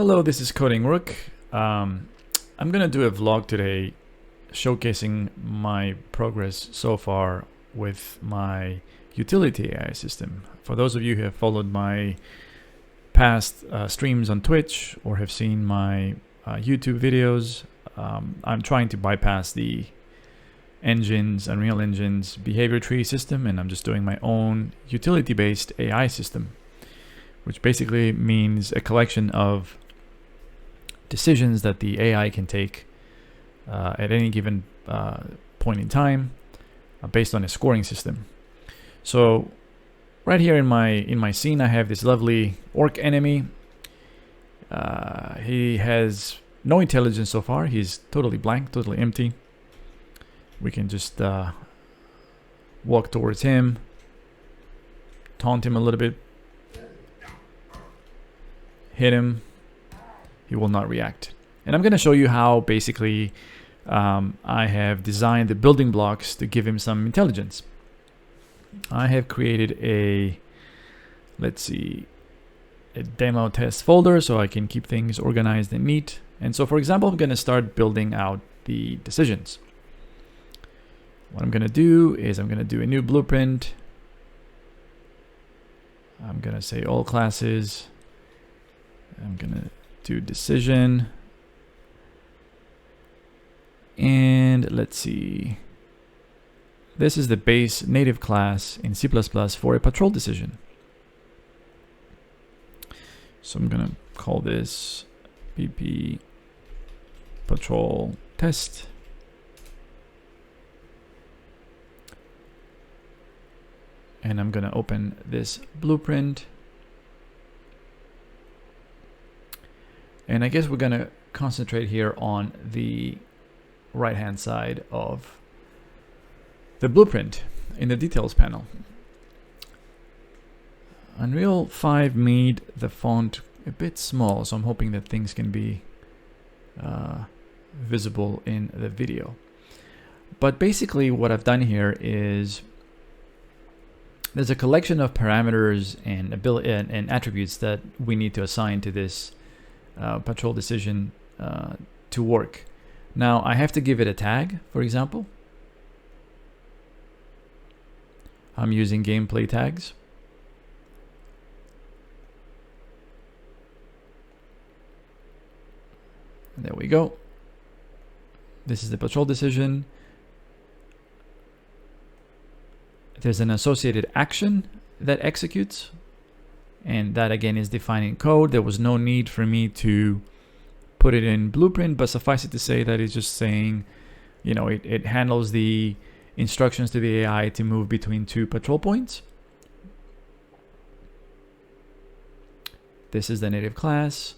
Hello, this is Coding Rook. I'm gonna do a vlog today showcasing my progress so far with my utility AI system. For those of you who have followed my past streams on Twitch or have seen my YouTube videos, I'm trying to bypass the Unreal Engine's behavior tree system, and I'm just doing my own utility-based AI system, which basically means a collection of decisions that the AI can take at any given point in time based on a scoring system. So right here in my scene, I have this lovely orc enemy. He has no intelligence so far. He's totally blank, totally empty. We can just walk towards him, taunt him a little bit, hit him. He will not react. And I'm going to show you how basically I have designed the building blocks to give him some intelligence. I have created a demo test folder so I can keep things organized and neat. And so, for example, I'm going to start building out the decisions. What I'm going to do is I'm going to do a new blueprint. I'm going to say all classes. I'm going to do decision. And let's see. This is the base native class in C++ for a patrol decision. So I'm going to call this PP patrol test. And I'm going to open this blueprint. And I guess we're going to concentrate here on the right-hand side of the blueprint in the details panel. Unreal 5 made the font a bit small, so I'm hoping that things can be visible in the video. But basically what I've done here is there's a collection of parameters and attributes that we need to assign to this patrol decision to work. Now I have to give it a tag, for example. I'm using gameplay tags. There we go. This is the patrol decision. There's an associated action that executes, and that again is defined in code. There was no need for me to put it in blueprint, but suffice it to say that it's just saying, you know, it handles the instructions to the AI to move between two patrol points. This is the native class.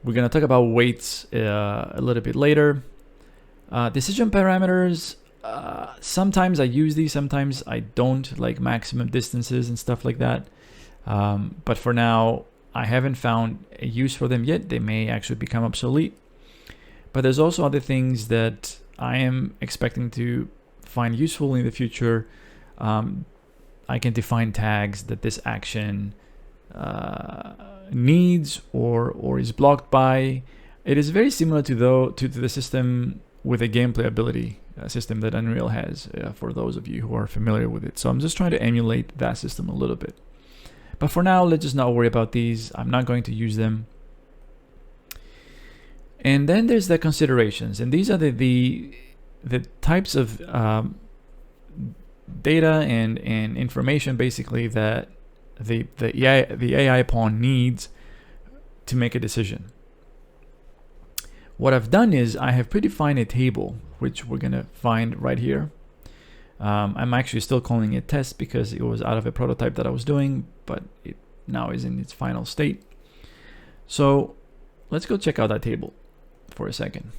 We're going to talk about weights a little bit later. Decision parameters. Sometimes I use these, sometimes I don't, like maximum distances and stuff like that. But for now, I haven't found a use for them yet. They may actually become obsolete. But there's also other things that I am expecting to find useful in the future. I can define tags that this action needs or is blocked by. It is very similar to the system with a gameplay ability system that Unreal has, for those of you who are familiar with it. So I'm just trying to emulate that system a little bit. But for now, let's just not worry about these. I'm not going to use them. And then there's the considerations, and these are the types of data and information basically that the AI pawn needs to make a decision. What I've done is I have predefined a table, which we're gonna find right here. I'm actually still calling it test because it was out of a prototype that I was doing, but it now is in its final state. So let's go check out that table for a second.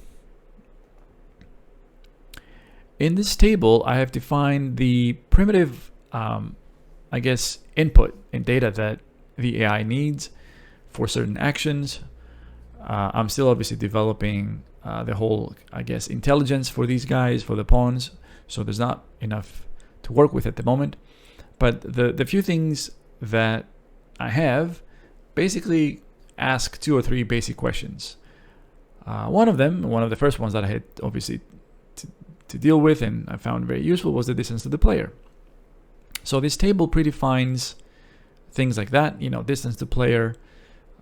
In this table, I have defined the primitive, I guess, input and data that the AI needs for certain actions. I'm still obviously developing the whole, I guess, intelligence for these guys, for the pawns. So there's not enough to work with at the moment. But the few things that I have basically ask 2 or 3 basic questions. One of the first ones that I had obviously to deal with and I found very useful was the distance to the player. So this table predefines things like that, distance to player.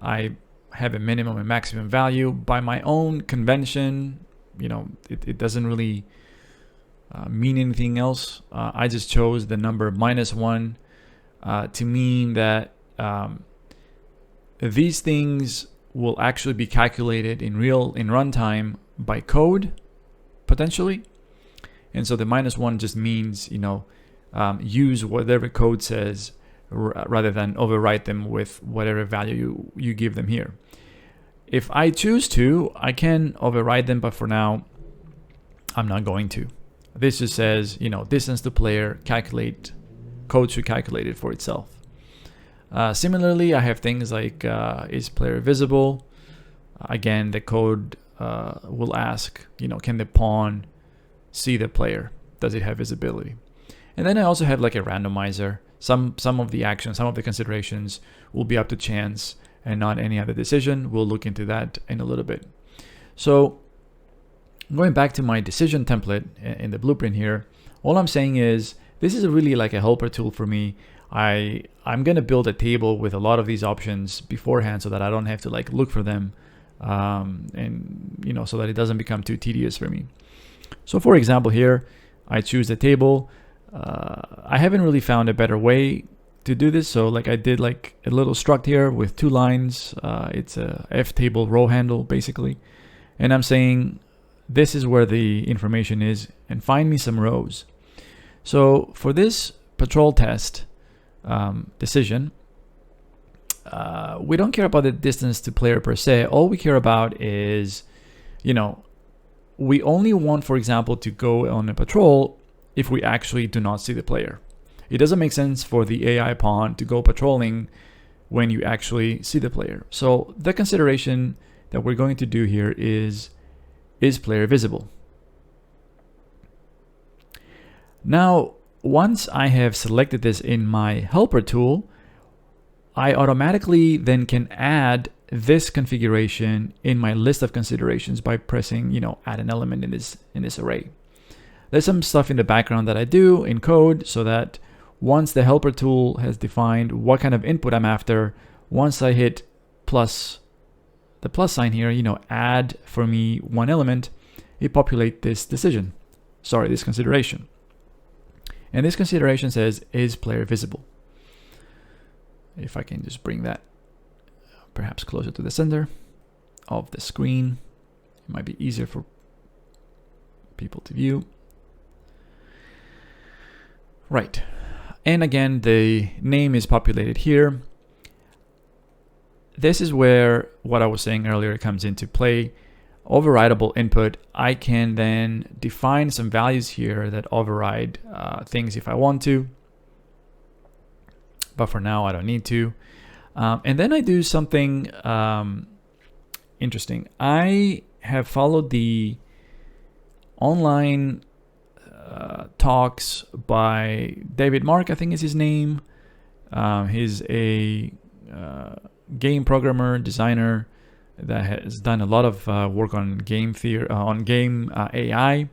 I have a minimum and maximum value by my own convention. It doesn't really mean anything else. I just chose the number -1 to mean that these things will actually be calculated in runtime by code, potentially. And so the -1 just means, use whatever code says rather than overwrite them with whatever value you give them here. If I choose to, I can override them, but for now, I'm not going to. This just says, distance to player, code should calculate it for itself. Similarly, I have things like, is player visible? Again, the code will ask, can the pawn see the player? Does it have visibility? And then I also have like a randomizer. Some of the actions, some of the considerations will be up to chance and not any other decision. We'll look into that in a little bit. So going back to my decision template in the blueprint here, all I'm saying is this is really like a helper tool for me. I'm going to build a table with a lot of these options beforehand so that I don't have to like look for them and so that it doesn't become too tedious for me. So for example here, I choose the table. I haven't really found a better way to do this. So like I did like a little struct here with 2 lines. It's a F table row handle basically. And I'm saying this is where the information is and find me some rows. So for this patrol test decision, we don't care about the distance to player per se. All we care about is, we only want, for example, to go on a patrol if we actually do not see the player. It doesn't make sense for the AI pawn to go patrolling when you actually see the player. So the consideration that we're going to do here is player visible? Now, once I have selected this in my helper tool, I automatically then can add this configuration in my list of considerations by pressing, add an element in this array. There's some stuff in the background that I do in code so that once the helper tool has defined what kind of input I'm after, once I hit the plus sign here, add for me 1 element, it populates this consideration. And this consideration says, is player visible? If I can just bring that perhaps closer to the center of the screen, it might be easier for people to view. Right. And again, the name is populated here. This is where what I was saying earlier comes into play. Overridable input. I can then define some values here that override things if I want to. But for now, I don't need to. And then I do something interesting. I have followed the online talks by David Mark, I think is his name. He's a game programmer, designer that has done a lot of work on game theory, on game AI.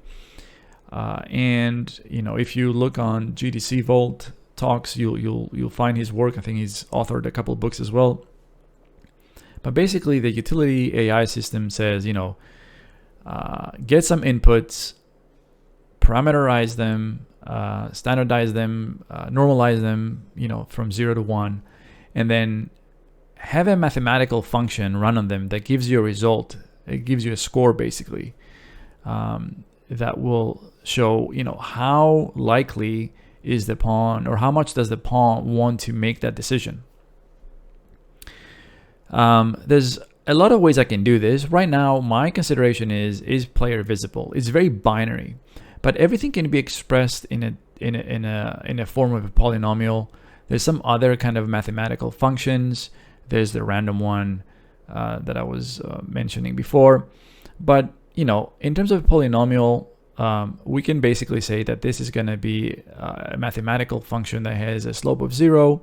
And if you look on GDC Vault talks, you'll find his work. I think he's authored a couple of books as well. But basically, the utility AI system says, get some inputs, parameterize them, standardize them, normalize them, from 0 to 1, and then have a mathematical function run on them that gives you a result. It gives you a score, basically, that will show, how likely is the pawn, or how much does the pawn want to make that decision. There's a lot of ways I can do this. Right now, my consideration is player visible? It's very binary, but everything can be expressed in a form of a polynomial. There's some other kind of mathematical functions. There's the random one that I was mentioning before. But, in terms of polynomial, we can basically say that this is going to be a mathematical function that has a slope of 0,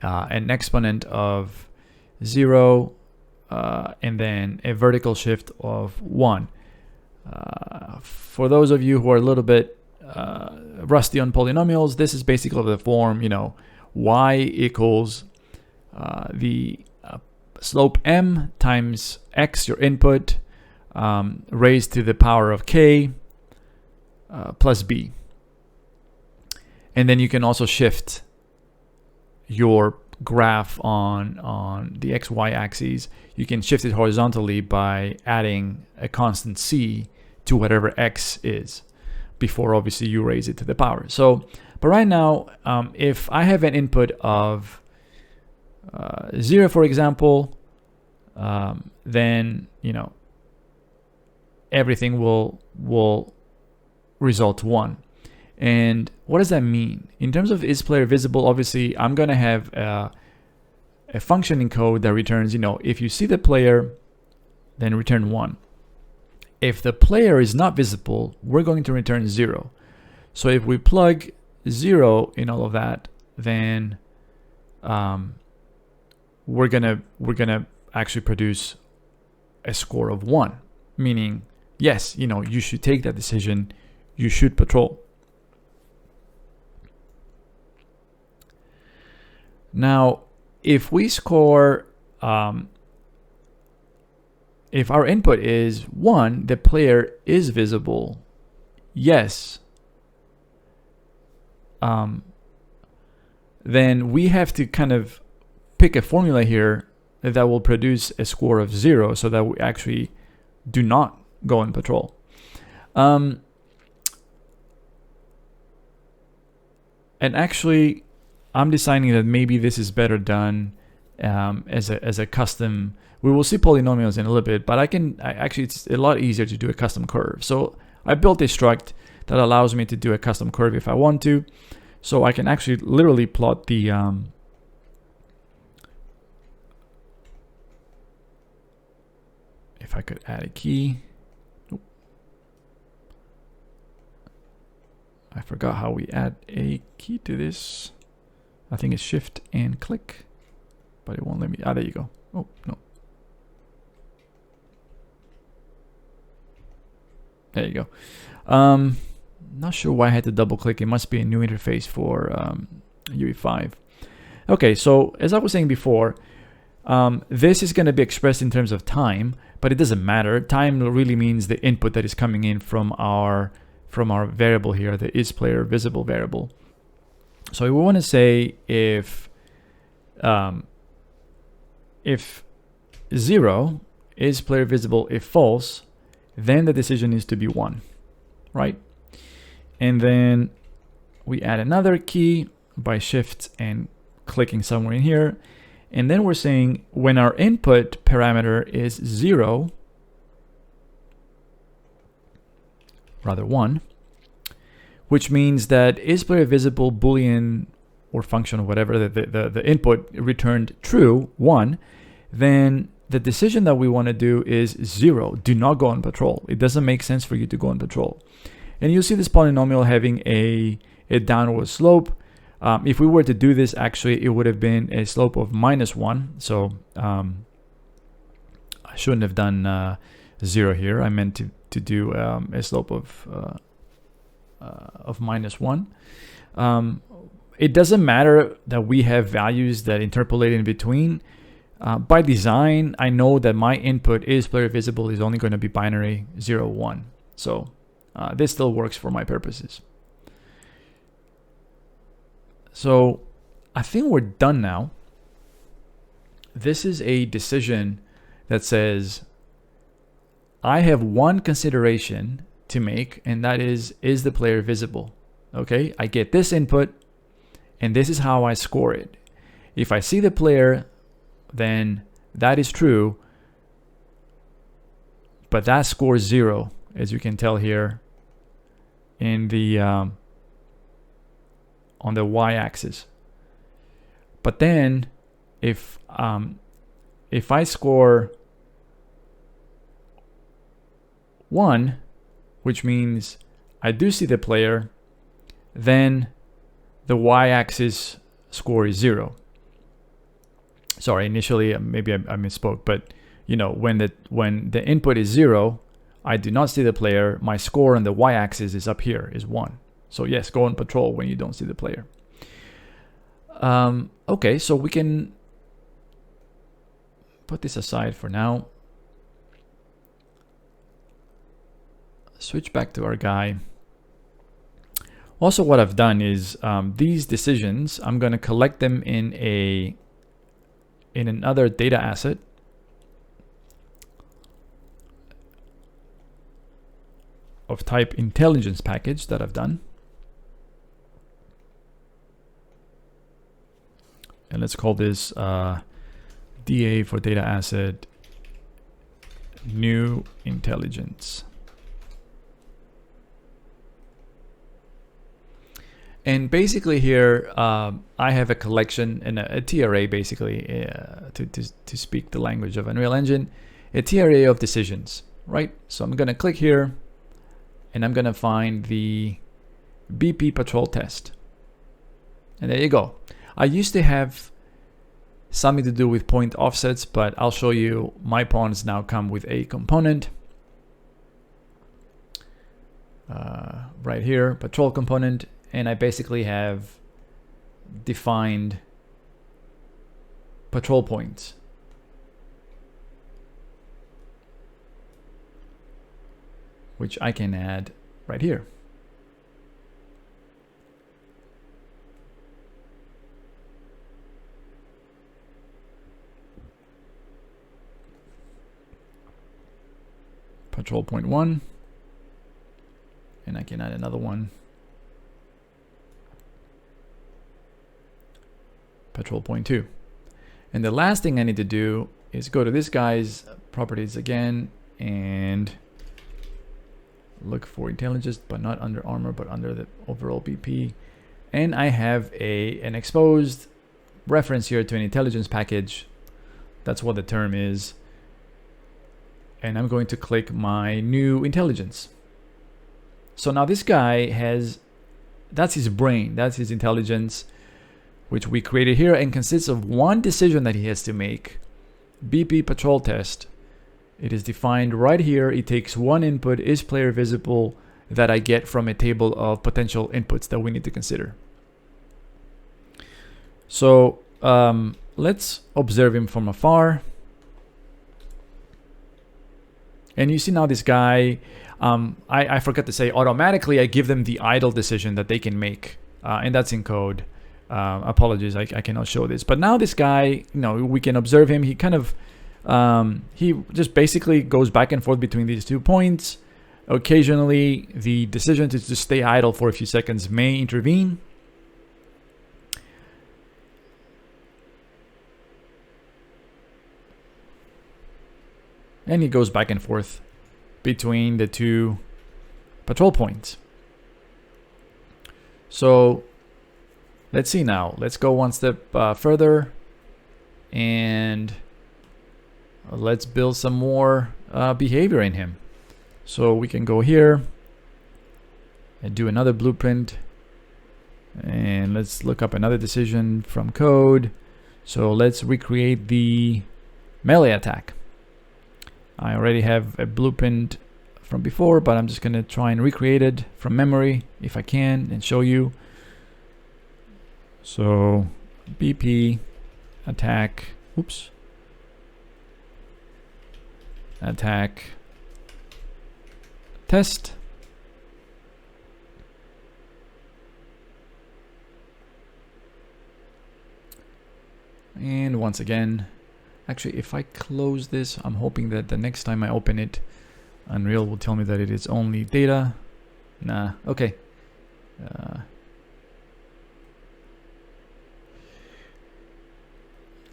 an exponent of 0, and then a vertical shift of 1. For those of you who are a little bit rusty on polynomials, this is basically the form, y equals the slope m times x, your input, raised to the power of k plus b. And then you can also shift your graph on the xy axis. You can shift it horizontally by adding a constant c to whatever x is before obviously you raise it to the power. So, but right now, if I have an input of 0, for example, then everything will result to 1. And what does that mean? In terms of is player visible, obviously I'm going to have a function in code that returns, if you see the player, then return 1. If the player is not visible, we're going to return 0. So if we plug 0 in all of that, then we're gonna actually produce a score of 1, meaning yes, you should take that decision, you should patrol. Now, if we score, if our input is 1, the player is visible, yes, then we have to kind of pick a formula here that will produce a score of 0 so that we actually do not go on patrol. And actually, I'm deciding that maybe this is better done as a custom. We will see polynomials in a little bit, but actually it's a lot easier to do a custom curve. So I built a struct that allows me to do a custom curve if I want to. So I can actually literally plot the if I could add a key. I forgot how we add a key to this. I think it's shift and click, but it won't let me. There you go. Oh, no. There you go. Not sure why I had to double click. It must be a new interface for UE5. Okay, so as I was saying before, this is going to be expressed in terms of time, but it doesn't matter. Time really means the input that is coming in from our variable here, the isPlayer visible variable. So we want to say if 0 is player visible, if false, then the decision needs to be 1, right? And then we add another key by shift and clicking somewhere in here. And then we're saying when our input parameter is 0, rather 1, which means that is player visible boolean or function or whatever, the input returned true, 1, then the decision that we want to do is 0. Do not go on patrol. It doesn't make sense for you to go on patrol. And you'll see this polynomial having a downward slope. If we were to do this, actually, it would have been a slope of -1. So I shouldn't have done 0 here. I meant to do a slope of -1. It doesn't matter that we have values that interpolate in between. By design, I know that my input is player visible is only going to be binary 0, 1. So this still works for my purposes. So I think we're done now. This is a decision that says I have one consideration to make, and that is the player visible? Okay, I get this input, and this is how I score it. If I see the player, then that is true, but that scores 0, as you can tell here in the on the y-axis. But then if I score 1, which means I do see the player, then the y-axis score is 0. Sorry, initially maybe I misspoke, but you know, when the input is 0, I do not see the player. My score on the y-axis is up here, is 1. So yes, go on patrol when you don't see the player. Okay, so we can put this aside for now. Switch back to our guy. Also, what I've done is these decisions, I'm going to collect them in another data asset. Of type intelligence package that I've done. And let's call this DA for data asset new intelligence. And basically here, I have a collection and a TRA basically to speak the language of Unreal Engine, a TRA of decisions, right? So I'm going to click here and I'm going to find the BP patrol test. And there you go. I used to have something to do with point offsets, but I'll show you my pawns now come with a component. Right here, patrol component. And I basically have defined patrol points. Which I can add right here. Patrol point 1. And I can add another one. Patrol point 2. And the last thing I need to do is go to this guy's properties again and look for intelligence, but not under armor, but under the overall BP. And I have an exposed reference here to an intelligence package. That's what the term is. And I'm going to click my new intelligence. So now this guy has, that's his brain, that's his intelligence, which we created here and consists of one decision that he has to make. BP patrol test. It is defined right here. It takes one input, is player visible, that I get from a table of potential inputs that we need to consider. So let's observe him from afar. And you see now this guy, I forgot to say, automatically I give them the idle decision that they can make. And that's in code. Apologies, I cannot show this. But now this guy, you know, we can observe him. He kind of, he just basically goes back and forth between these 2 points. Occasionally, the decision to just stay idle for a few seconds may intervene. And he goes back and forth between the 2 patrol points. So let's see now. Let's go one step further and let's build some more behavior in him. So we can go here and do another blueprint. And let's look up another decision from code. So let's recreate the melee attack. I already have a blueprint from before, but I'm just going to try and recreate it from memory if I can and show you. So BP attack, oops, attack test. And once again, actually, if I close this, I'm hoping that the next time I open it, Unreal will tell me that it is only data. Nah, okay.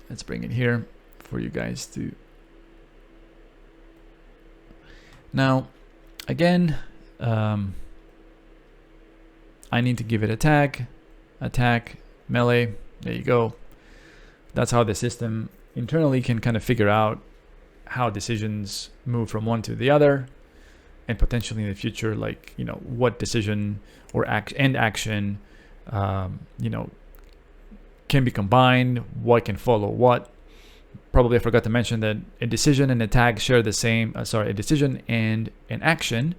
Let's bring it here for you guys to. Now, again, I need to give it a tag, attack, melee. There you go. That's how the system internally can kind of figure out how decisions move from one to the other, and potentially in the future, like, you know, what decision or end action, you know, can be combined, what can follow what. probably I forgot to mention that a decision and a tag share the same, a decision and an action,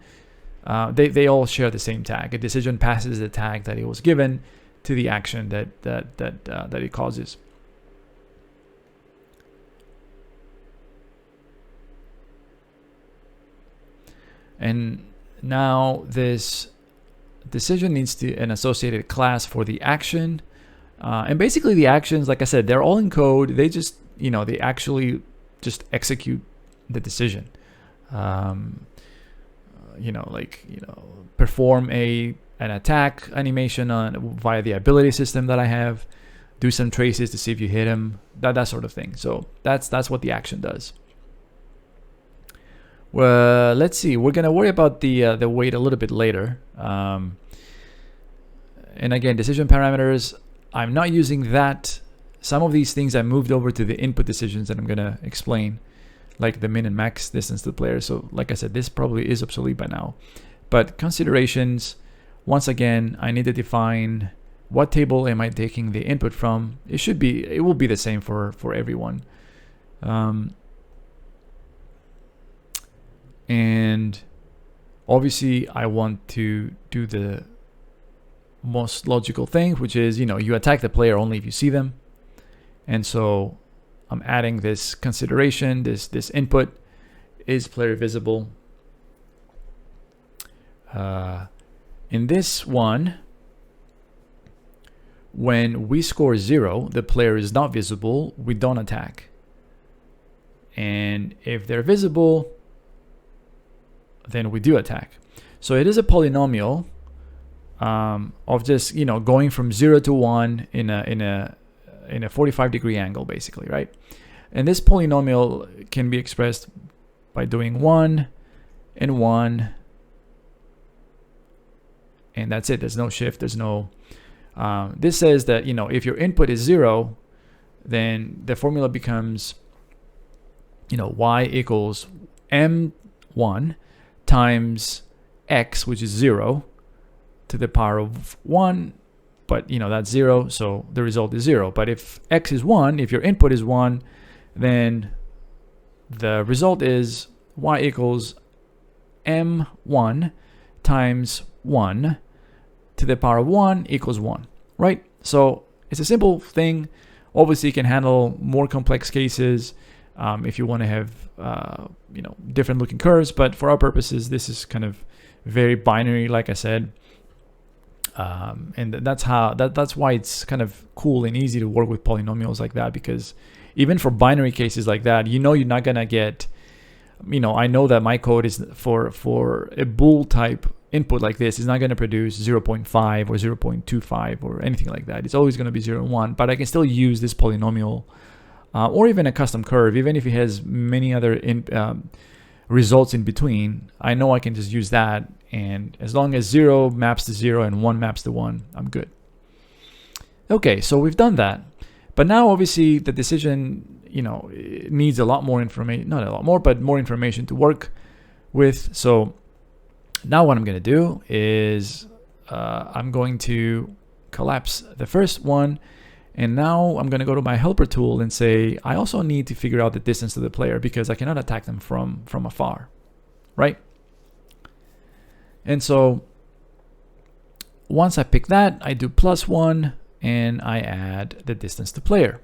they all share the same tag. A decision passes the tag that it was given to the action that it causes. And now this decision needs to an associated class for the action. And basically the actions, like I said, they're all in code. They just, they actually just execute the decision. Perform an attack animation via the ability system that I have, do some traces to see if you hit him, that sort of thing. So that's what the action does. Well, let's see. We're gonna worry about the weight a little bit later. And again, decision parameters, I'm not using that. Some of these things I moved over to the input decisions that I'm gonna explain, like the min and max distance to the player. So like I said, this probably is obsolete by now. But considerations, once again, I need to define what table am I taking the input from. It will be the same for everyone. And obviously I want to do the most logical thing, which is, you attack the player only if you see them. And so I'm adding this consideration, this input, is player visible. In this one, when we score 0, the player is not visible, we don't attack. And if they're visible, then we do attack. So it is a polynomial of just going from 0 to 1 in a 45-degree angle, basically, right? And this polynomial can be expressed by doing 1 and 1, and that's it. There's no shift. There's no. This says that if your input is 0, then the formula becomes y equals m1 times x, which is 0, to the power of 1, but that's 0, so the result is 0. But if x is 1, if your input is 1, then the result is y equals m1 times 1 to the power of 1 equals 1, right? So it's a simple thing. Obviously you can handle more complex cases if you want to have different looking curves, but for our purposes this is kind of very binary, like I said. And that's why it's kind of cool and easy to work with polynomials like that, because even for binary cases like that, you're not gonna get, I know that my code is for a bool type input like this is not going to produce 0.5 or 0.25 or anything like that. It's always going to be 0 and 1, but I can still use this polynomial or even a custom curve, even if it has many other results in between. I know I can just use that, and as long as 0 maps to 0 and 1 maps to 1, I'm good. Okay, so we've done that, but now obviously the decision it needs a lot more information, not a lot more, but more information to work with. So now what I'm going to do is I'm going to collapse the first one, and now I'm going to go to my helper tool and say I also need to figure out the distance to the player, because I cannot attack them from afar, right? And so once I pick that, I do +1 and I add the distance to player.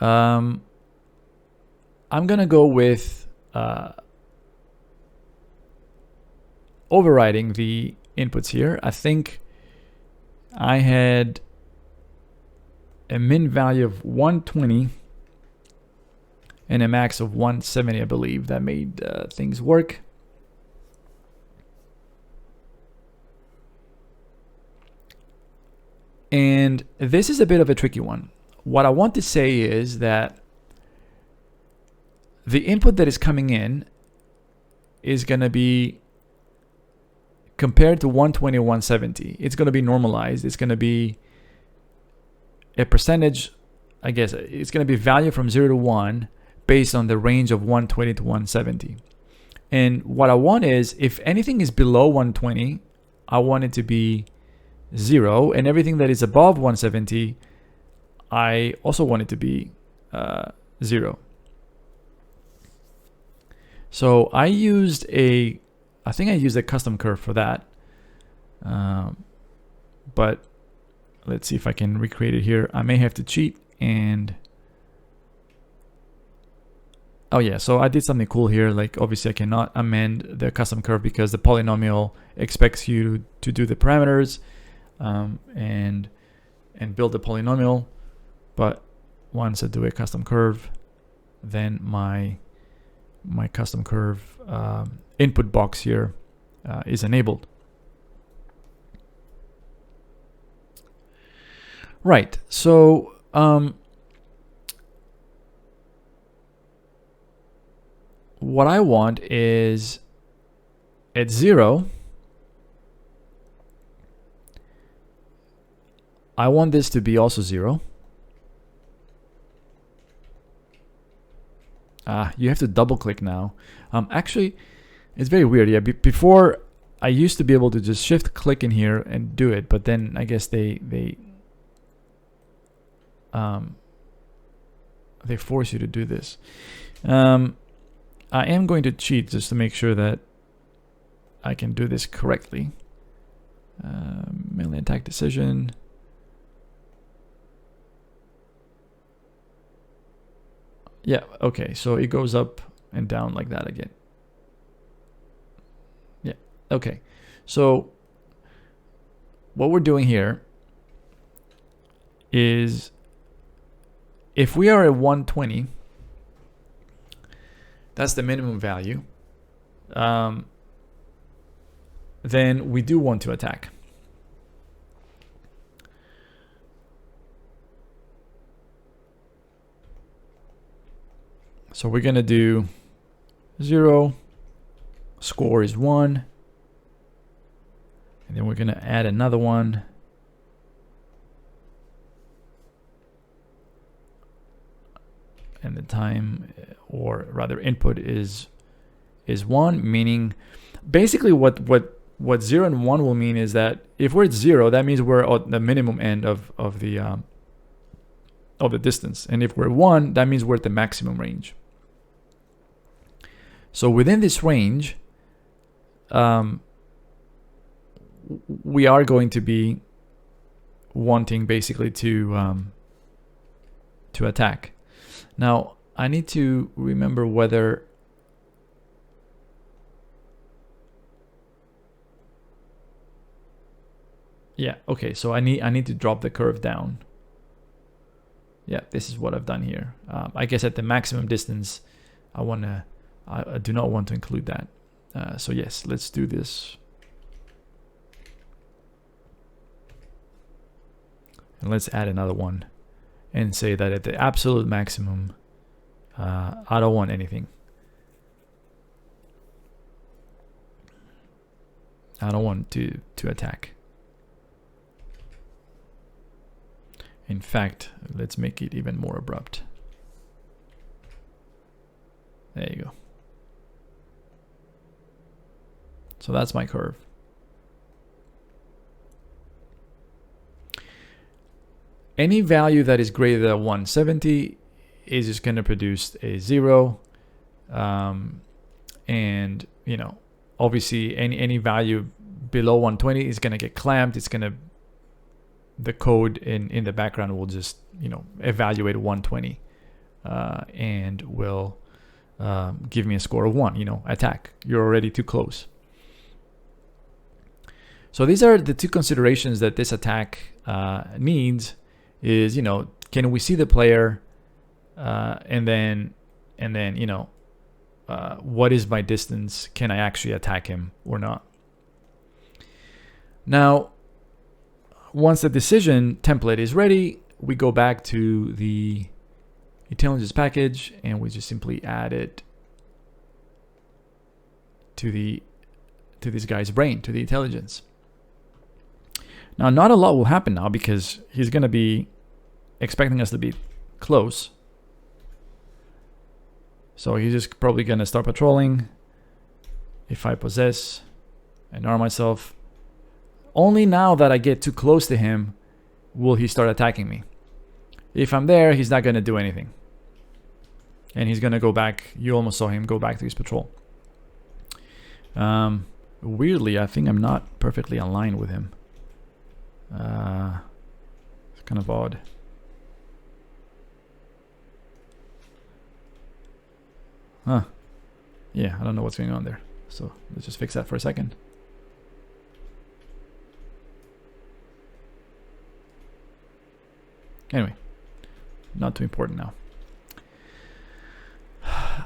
I'm going to go with overriding the inputs here. I think I had a min value of 120 and a max of 170, I believe. That made things work. And this is a bit of a tricky one. What I want to say is that the input that is coming in is going to be compared to 120 or 170. It's going to be normalized. It's going to be a percentage, I guess. It's going to be value from 0 to 1 based on the range of 120 to 170. And what I want is, if anything is below 120, I want it to be 0, and everything that is above 170, I also want it to be 0. So I think I used a custom curve for that. But let's see if I can recreate it here. I may have to cheat and... Oh yeah, so I did something cool here. Like obviously I cannot amend the custom curve because the polynomial expects you to do the parameters and build the polynomial. But once I do a custom curve, then my custom curve input box here is enabled. Right, so what I want is at 0, I want this to be also 0. You have to double click now. Actually, it's very weird. Yeah, before I used to be able to just shift click in here and do it, but then I guess they force you to do this. I am going to cheat just to make sure that I can do this correctly. Melee attack decision. Yeah, okay, so it goes up and down like that again. Yeah, okay. So what we're doing here is if we are at 120, that's the minimum value, then we do want to attack. So we're going to do 0, score is 1, and then we're going to add another one. And the time, or rather input, is 1, meaning basically what 0 and 1 will mean is that if we're at 0, that means we're at the minimum end of the distance, and if we're 1, that means we're at the maximum range. So within this range, we are going to be wanting basically to attack. Now I need to remember whether okay, so I need to drop the curve down. Yeah, this is what I've done here. I guess at the maximum distance I do not want to include that. So yes, let's do this. And let's add another one and say that at the absolute maximum, I don't want anything. I don't want to attack. In fact, let's make it even more abrupt. There you go. So that's my curve. Any value that is greater than 170 is just going to produce a 0. And, you know, obviously any value below 120 is going to get clamped. It's going to, the code in the background will just, you know, evaluate 120 and will give me a score of 1, you know, attack. You're already too close. So these are the two considerations that this attack needs. Is, you know, can we see the player, and then you know, what is my distance? Can I actually attack him or not? Now, once the decision template is ready, we go back to the intelligence package and we just simply add it to this guy's brain, to the intelligence. Now, not a lot will happen now because he's going to be expecting us to be close. So he's just probably going to start patrolling. If I possess and arm myself, only now that I get too close to him will he start attacking me. If I'm there, he's not going to do anything. And he's going to go back. You almost saw him go back to his patrol. Weirdly, I think I'm not perfectly aligned with him. It's kind of odd. Huh. Yeah, I don't know what's going on there. So let's just fix that for a second. Anyway, not too important now.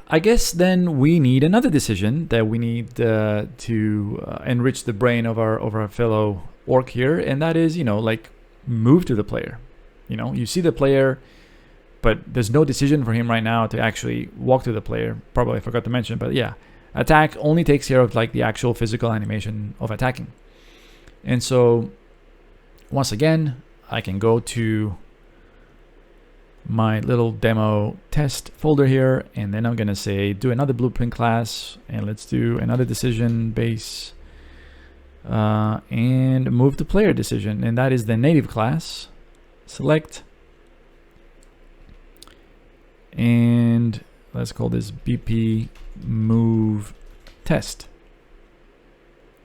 I guess then we need another decision that we need to enrich the brain of our fellow orc here, and that is, like, move to the player. You see the player, but there's no decision for him right now to actually walk to the player. Probably I forgot to mention, but yeah, attack only takes care of like the actual physical animation of attacking. And so once again, I can go to my little demo test folder here, and then I'm gonna say do another blueprint class, and let's do another decision base, and move to player decision, and that is the native class. Select, and let's call this BP move test.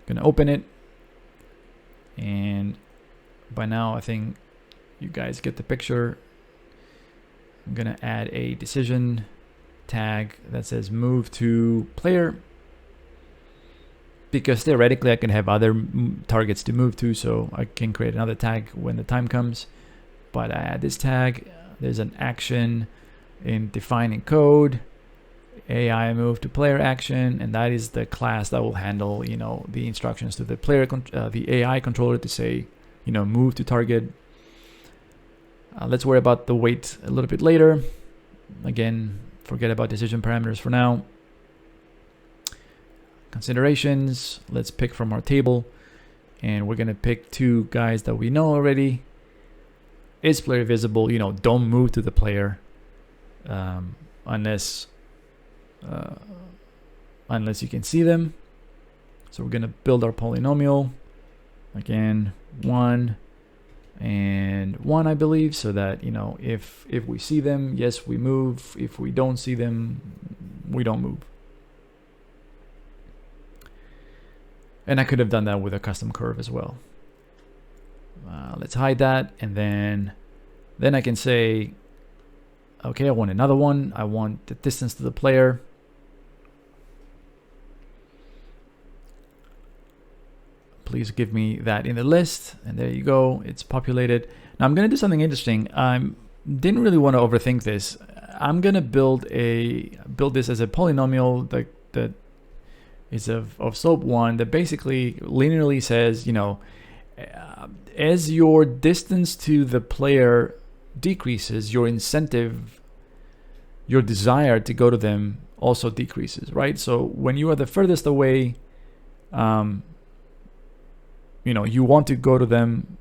Gonna open it, and by now I think you guys get the picture. I'm gonna add a decision tag that says move to player, because theoretically I can have other targets to move to, so I can create another tag when the time comes. But I add this tag. There's an action in defining code, AI move to player action, and that is the class that will handle the instructions to the player, the AI controller to say move to target. Let's worry about the weight a little bit later. Again, forget about decision parameters for now. Considerations, let's pick from our table, and we're gonna pick two guys that we know already. Is player visible? Don't move to the player unless you can see them. So we're gonna build our polynomial again, 1 and 1, I believe, so that if we see them, yes, we move. If we don't see them, we don't move. And I could have done that with a custom curve as well. Let's hide that, and then I can say, okay, I want another one. I want the distance to the player. Please give me that in the list, and there you go, it's populated. Now I'm going to do something interesting. I didn't really want to overthink this. I'm going to build this as a polynomial that is of slope 1, that basically linearly says, as your distance to the player decreases, your incentive, your desire to go to them also decreases, right? So when you are the furthest away, you want to go to them.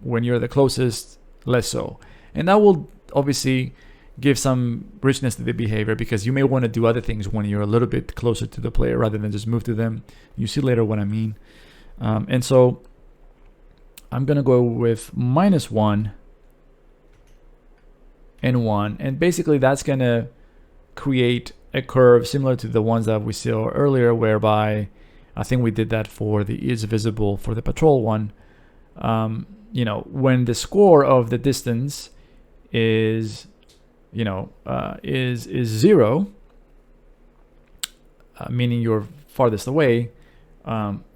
When you're the closest, less so. And that will obviously give some richness to the behavior, because you may want to do other things when you're a little bit closer to the player rather than just move to them. You see later what I mean. And so I'm going to go with -1 and 1. And basically that's going to create a curve similar to the ones that we saw earlier, whereby I think we did that for the is visible for the patrol one. When the score of the distance is, is 0, meaning you're farthest away,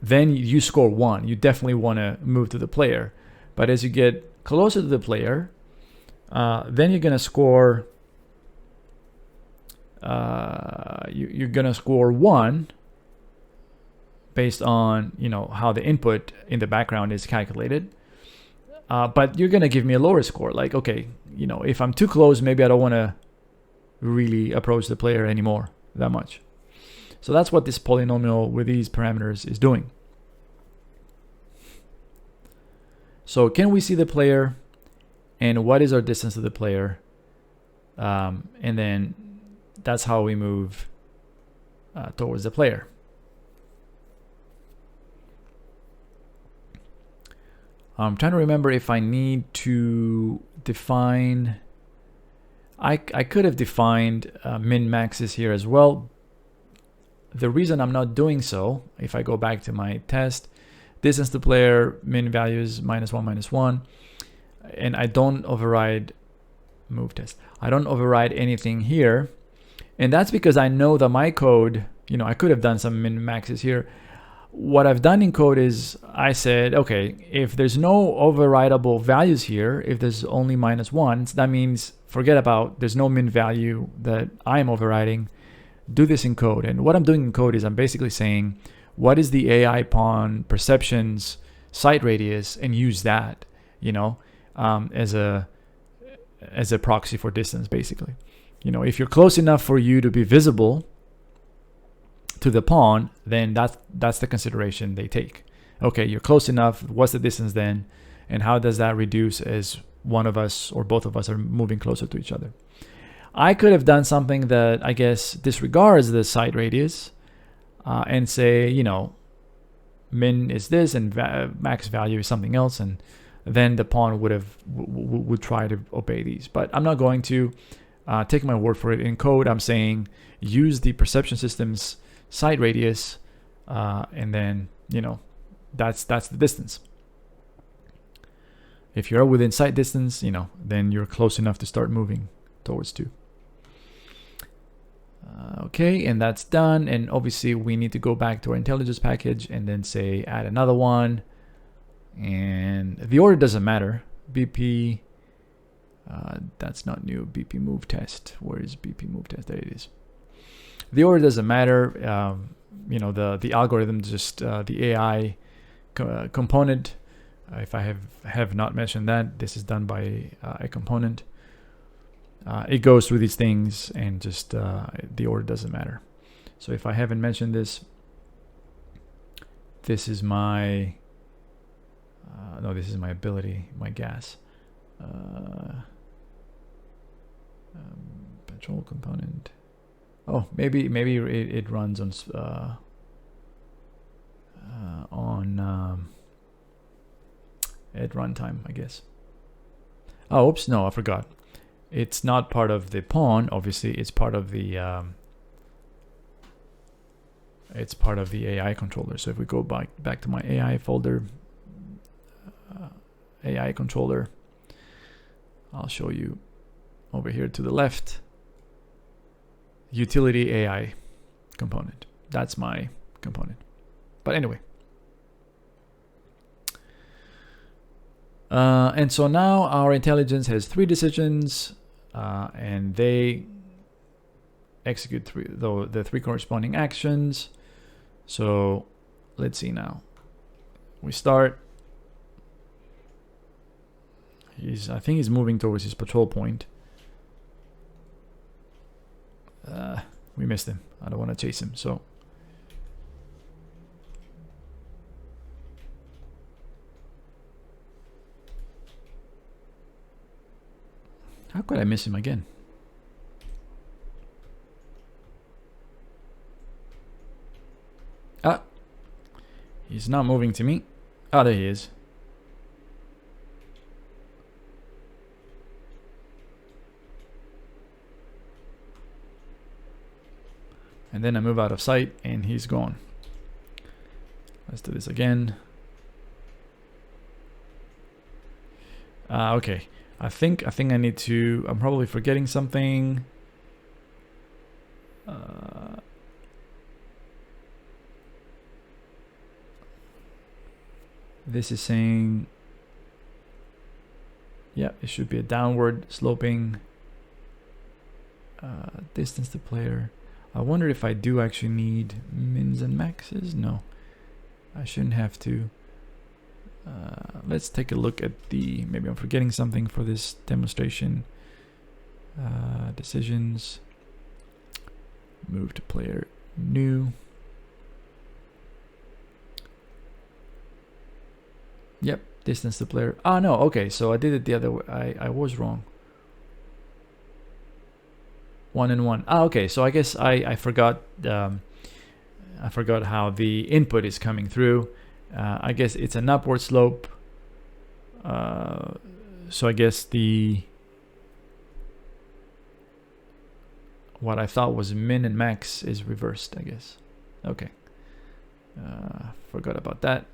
then you score 1. You definitely want to move to the player. But as you get closer to the player, then you're going to score. You're going to score 1 based on how the input in the background is calculated. But you're going to give me a lower score. Like, okay, if I'm too close, maybe I don't want to really approach the player anymore that much. So that's what this polynomial with these parameters is doing. So can we see the player, and what is our distance to the player? And then that's how we move towards the player. I'm trying to remember if I need to define. I could have defined min maxes here as well. The reason I'm not doing so, if I go back to my test, distance to player, min values -1, -1, and I don't override move test. I don't override anything here. And that's because I know that my code, I could have done some min maxes here. What I've done in code is I said, okay, if there's no overridable values here, if there's only -1s, that means forget about, there's no min value that I'm overriding. Do this in code. And what I'm doing in code is I'm basically saying, what is the AI pawn perceptions sight radius, and use that, as a proxy for distance, basically. If you're close enough for you to be visible to the pawn, then that's the consideration they take. Okay, you're close enough. What's the distance then? And how does that reduce as one of us or both of us are moving closer to each other? I could have done something that I guess disregards the sight radius and say, min is this and max value is something else, and then the pawn would try to obey these. But I'm not going to take my word for it. In code, I'm saying use the perception system's sight radius, and then that's the distance. If you're within sight distance, then you're close enough to start moving towards 2. Okay, and that's done. And obviously we need to go back to our intelligence package and then say add another one. And the order doesn't matter. BP, that's not new. BP move test. Where is BP move test? There it is. The order doesn't matter. The algorithm, just the AI component. If I have not mentioned that, this is done by a component. It goes through these things, and just the order doesn't matter. So if I haven't mentioned this, this is my no, this is my ability, my gas. Control component. Oh, maybe it runs on at runtime, I guess. Oh, oops, no, I forgot. It's not part of the pawn. Obviously, it's part of the AI controller. So if we go back to my AI folder, AI controller, I'll show you over here to the left, utility AI component. That's my component. But anyway. And so now our intelligence has 3 decisions, and they execute the 3 corresponding actions. So let's see now. We start. I think he's moving towards his patrol point. We missed him. I don't want to chase him, so. How could I miss him again? Ah, he's not moving to me. Ah, there he is. And then I move out of sight and he's gone. Let's do this again. Okay. I think I need to. I'm probably forgetting something. This is saying, yeah, it should be a downward sloping distance to player. I wonder if I do actually need mins and maxes. No, I shouldn't have to. Let's take a look at the, maybe I'm forgetting something for this demonstration. Decisions, move to player new. Yep, distance to player. Ah, no, okay, so I did it the other way. I was wrong. 1 and 1. Ah, okay, so I guess I forgot how the input is coming through. I guess it's an upward slope So I guess what I thought was min and max is reversed, I guess. Okay. Forgot about that.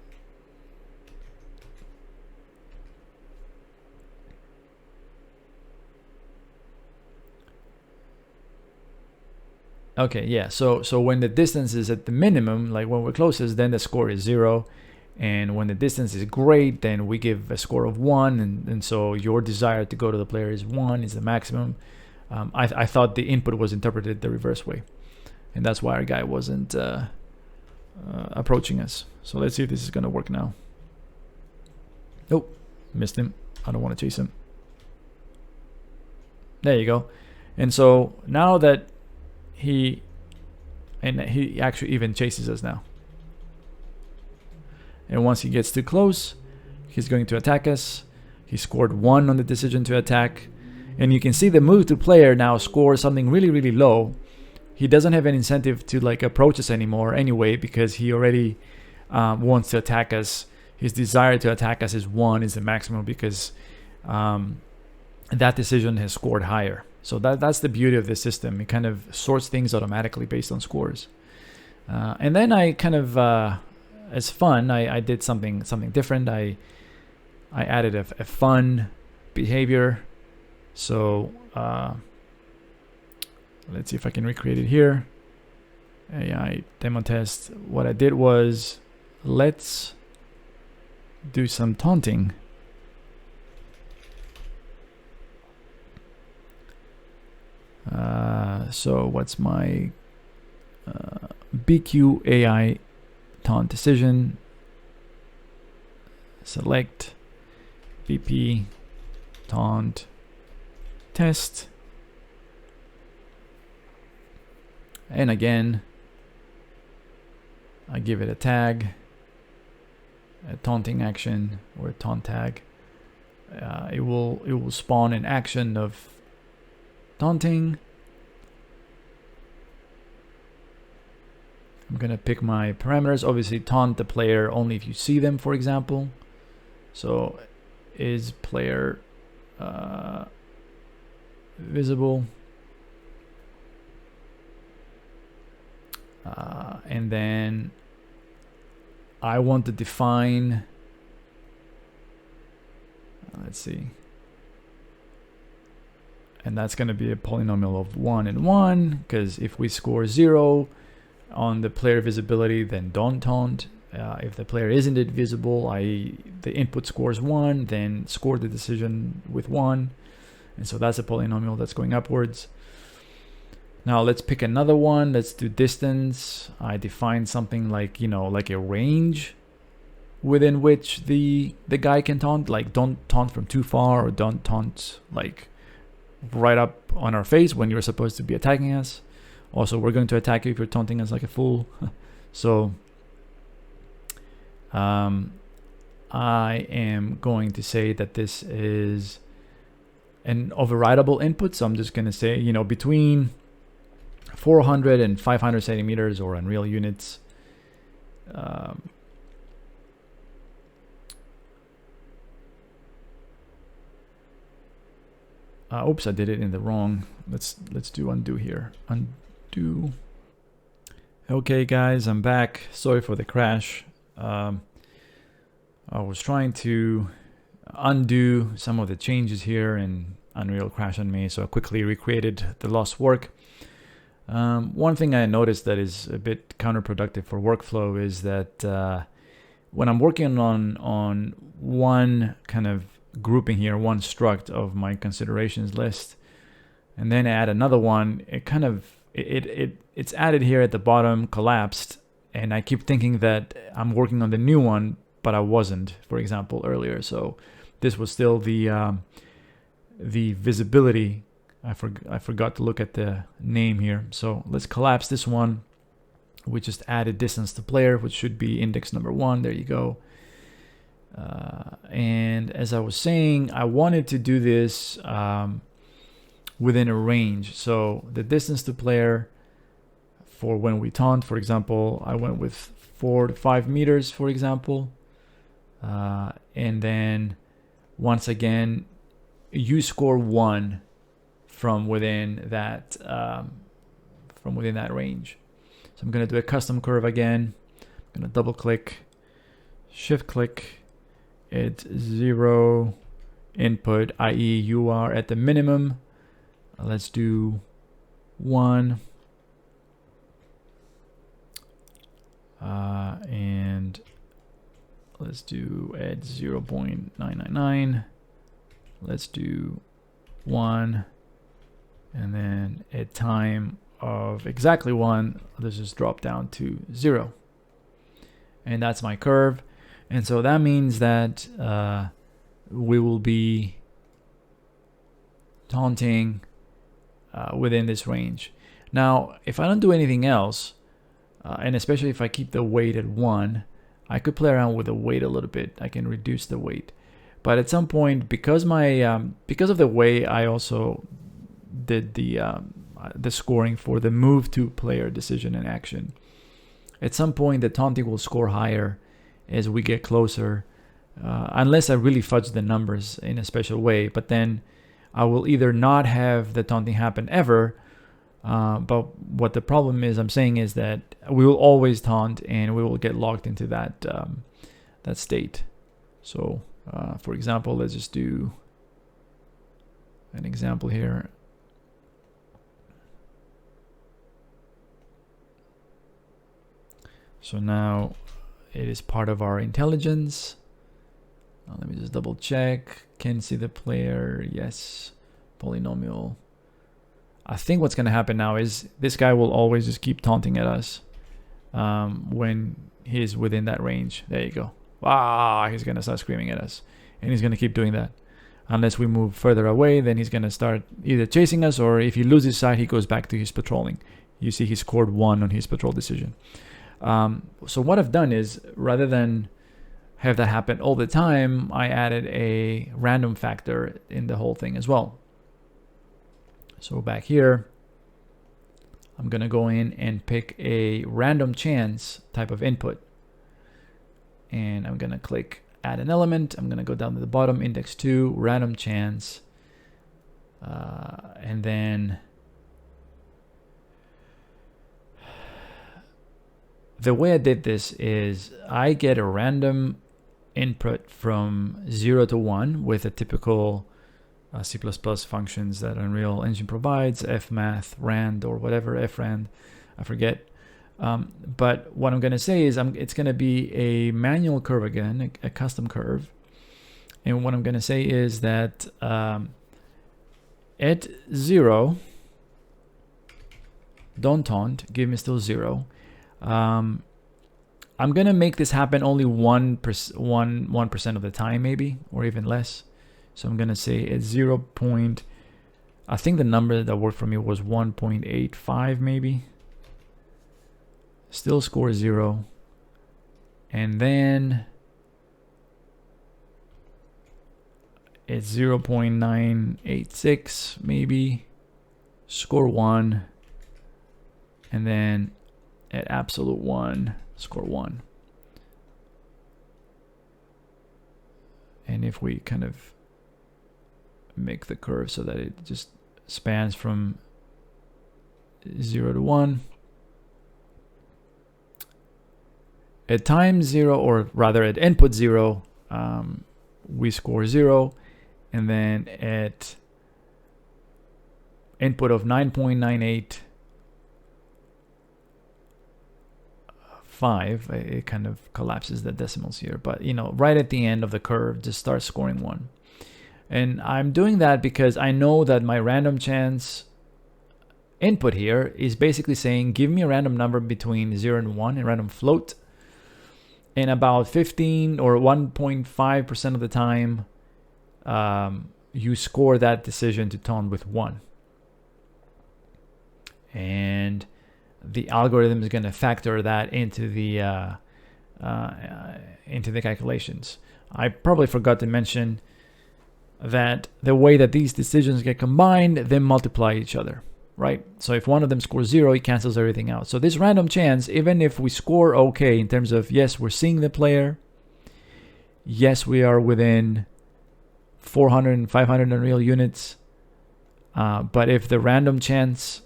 Okay, yeah. So when the distance is at the minimum, like when we're closest, then the score is 0. And when the distance is great, then we give a score of 1. And so your desire to go to the player is 1, is the maximum. I thought the input was interpreted the reverse way. And that's why our guy wasn't approaching us. So let's see if this is going to work now. Nope, missed him. I don't want to chase him. There you go. And so now that he actually even chases us now. And once he gets too close, he's going to attack us. He scored 1 on the decision to attack. And you can see the move to player now scores something really, really low. He doesn't have an incentive to like approach us anymore anyway, because he already wants to attack us. His desire to attack us is 1, is the maximum, because that decision has scored higher. So that's the beauty of this system. It kind of sorts things automatically based on scores. And then I kind of, as fun, I did something different. I added a fun behavior. So let's see if I can recreate it here. AI demo test. What I did was, let's do some taunting. So what's my BQ AI taunt decision? Select VP taunt test. And again, I give it a tag, a taunting action or a taunt tag. It will spawn an action of taunting. I'm gonna pick my parameters. Obviously, taunt the player only if you see them, for example. So, is player visible? And then I want to define, let's see, and that's going to be a polynomial of 1 and 1, because if we score 0 on the player visibility, then don't taunt. If the player isn't visible, i.e. the input scores 1, then score the decision with 1. And so that's a polynomial that's going upwards. Now let's pick another one. Let's do distance. I define something like, like a range within which the guy can taunt. Like, don't taunt from too far, or don't taunt like right up on our face when you're supposed to be attacking us. Also, we're going to attack you if you're taunting us like a fool. So I am going to say that this is an overridable input. So I'm just going to say, between 400 and 500 centimeters, or Unreal units. Oops, I did it in the wrong. Let's do undo here. Undo. Okay, guys, I'm back. Sorry for the crash. I was trying to undo some of the changes here, and Unreal crashed on me, so I quickly recreated the lost work. One thing I noticed that is a bit counterproductive for workflow is that when I'm working on one kind of grouping here, one struct of my considerations list, and then add another one, it's added here at the bottom, collapsed, and I keep thinking that I'm working on the new one, but I wasn't, for example, earlier. So this was still the visibility. I forgot to look at the name here. So let's collapse this one. We just added distance to player, which should be index number 1. There you go. And as I was saying, I wanted to do this within a range. So the distance to player for when we taunt, for example, I went with 4 to 5 meters, for example. And then once again, you score 1 from within that range. So I'm going to do a custom curve again. I'm going to double click, shift click. It's 0 input, i.e. you are at the minimum. Let's do 1. And let's do at 0.999. Let's do 1. And then at time of exactly 1, let's just drop down to 0. And that's my curve. And so that means that we will be taunting within this range. Now, if I don't do anything else, and especially if I keep the weight at 1, I could play around with the weight a little bit. I can reduce the weight. But at some point, because of the way I also did the scoring for the move to player decision and action, at some point the taunting will score higher as we get closer, unless I really fudge the numbers in a special way. But then I will either not have the taunting happen ever, but what the problem is I'm saying is that we will always taunt and we will get locked into that that state. So for example, let's just do an example here. So now it is part of our intelligence. Let me just double check. Can see the player. Yes. Polynomial. I think what's going to happen now is this guy will always just keep taunting at us when he's within that range. There you go. Wow, he's going to start screaming at us. And he's going to keep doing that. Unless we move further away, then he's going to start either chasing us, or if he loses sight, he goes back to his patrolling. You see he scored 1 on his patrol decision. So what I've done is, rather than have that happen all the time, I added a random factor in the whole thing as well. So back here, I'm going to go in and pick a random chance type of input. And I'm going to click add an element. I'm going to go down to the bottom, index 2, random chance. And then the way I did this is I get a random input from 0 to 1 with a typical C++ functions that Unreal Engine provides, fmath, rand, or whatever, frand, I forget. But what I'm going to say is it's going to be a manual curve again, a custom curve. And what I'm going to say is that at 0, don't taunt, give me still 0. I'm going to make this happen only 1% of the time, maybe, or even less. So I'm going to say at 0. I think the number that worked for me was 1.85 maybe. Still score 0. And then it's 0.986 maybe. Score 1. And then at absolute 1, score 1. And if we kind of make the curve so that it just spans from 0 to 1. At time 0, or rather at input 0, we score 0. And then at input of 9.985, it kind of collapses the decimals here. But, you know, right at the end of the curve, just start scoring 1. And I'm doing that because I know that my random chance input here is basically saying, give me a random number between 0 and 1, a random float. And about 15 or 1.5% of the time, you score that decision to taunt with 1. And the algorithm is going to factor that into the calculations. I probably forgot to mention that the way that these decisions get combined, they multiply each other, right? So if one of them scores 0, it cancels everything out. So this random chance, even if we score okay in terms of, yes, we're seeing the player, yes, we are within 400 and 500 Unreal units. But if the random chance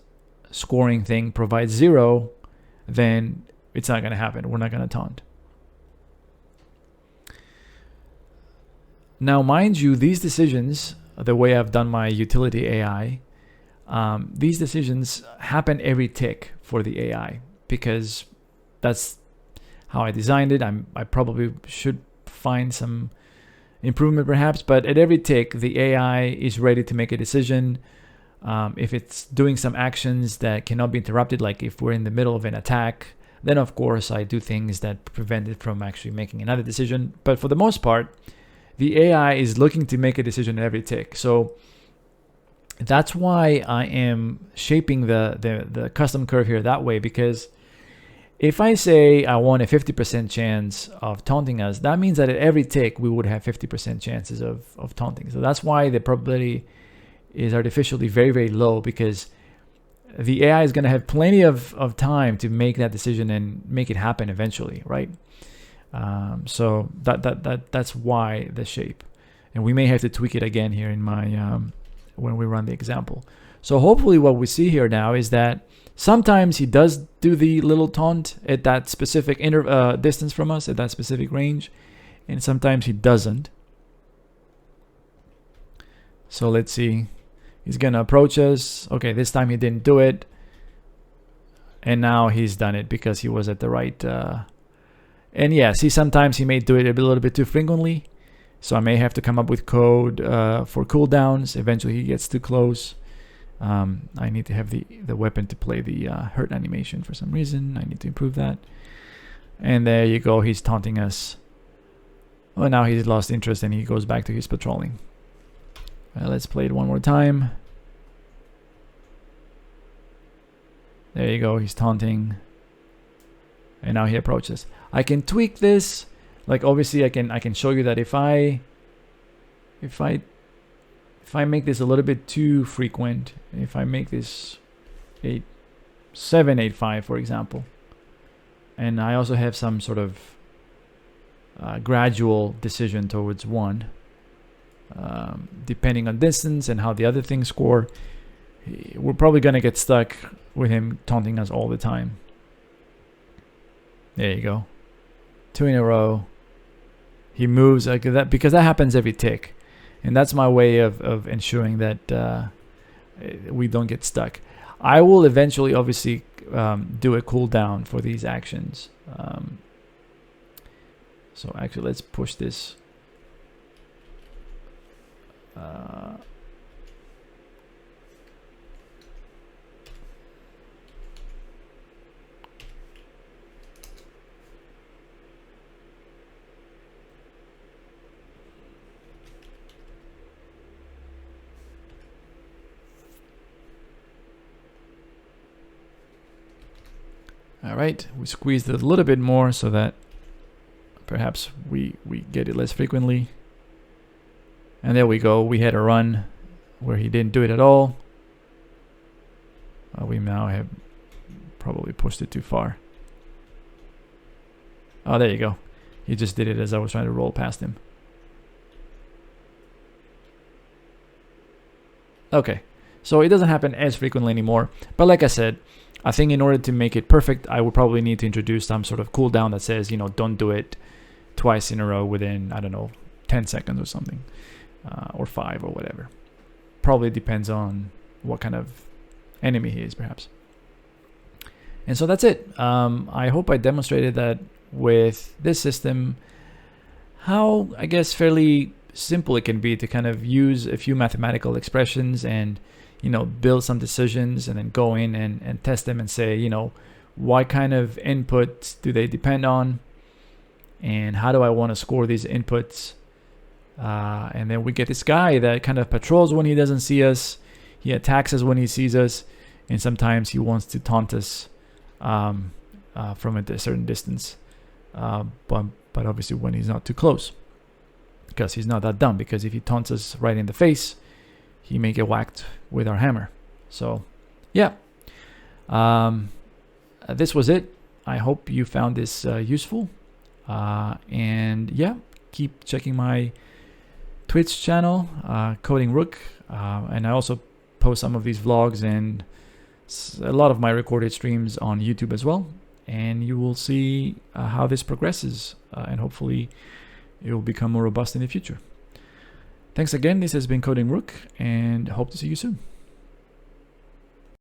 scoring thing provides 0, then it's not going to happen. We're not going to taunt. Now, mind you, these decisions, the way I've done my utility AI, these decisions happen every tick for the AI, because that's how I designed it. I probably should find some improvement perhaps, but at every tick, the AI is ready to make a decision. If it's doing some actions that cannot be interrupted, like if we're in the middle of an attack, then of course I do things that prevent it from actually making another decision. But for the most part, the AI is looking to make a decision at every tick. So that's why I am shaping the custom curve here that way, because if I say I want a 50% chance of taunting us, that means that at every tick we would have 50% chances of taunting. So that's why the probability is artificially very, very low, because the AI is going to have plenty of time to make that decision and make it happen eventually, right? So that's why the shape. And we may have to tweak it again here in my when we run the example. So hopefully what we see here now is that sometimes he does do the little taunt at that specific distance from us, at that specific range, and sometimes he doesn't. So let's see. He's going to approach us. Okay, this time he didn't do it. And now he's done it because he was at the right... and yeah, see, sometimes he may do it a little bit too frequently. So I may have to come up with code for cooldowns. Eventually he gets too close. I need to have the weapon to play the hurt animation for some reason. I need to improve that. And there you go. He's taunting us. Well, now he's lost interest and he goes back to his patrolling. Let's play it one more time. There you go. He's taunting. And now he approaches. I can tweak this. Like obviously I can show you that if I make this a little bit too frequent, if I make this 785 for example, and I also have some sort of gradual decision towards 1, depending on distance and how the other things score, we're probably going to get stuck with him taunting us all the time. There you go. 2 in a row. He moves like that, because that happens every tick. And that's my way of ensuring that we don't get stuck. I will eventually, obviously, do a cooldown for these actions. So actually, let's push this. All right, we squeezed it a little bit more so that perhaps we get it less frequently. And there we go. We had a run where he didn't do it at all. We now have probably pushed it too far. Oh, there you go. He just did it as I was trying to roll past him. Okay, so it doesn't happen as frequently anymore. But like I said, I think in order to make it perfect, I would probably need to introduce some sort of cooldown that says, don't do it twice in a row within, I don't know, 10 seconds or something, or 5 or whatever. Probably depends on what kind of enemy he is, perhaps. And so that's it. I hope I demonstrated that with this system, how, I guess, fairly simple it can be to kind of use a few mathematical expressions and build some decisions and then go in and test them and say, what kind of inputs do they depend on? And how do I want to score these inputs? And then we get this guy that kind of patrols when he doesn't see us. He attacks us when he sees us. And sometimes he wants to taunt us from a certain distance. But obviously when he's not too close. Because he's not that dumb. Because if he taunts us right in the face, he may get whacked with our hammer. So, yeah. This was it. I hope you found this useful. And yeah, keep checking my Twitch channel, Coding Rook, and I also post some of these vlogs and a lot of my recorded streams on YouTube as well. And you will see how this progresses, and hopefully it will become more robust in the future. Thanks again. This has been Coding Rook, and hope to see you soon.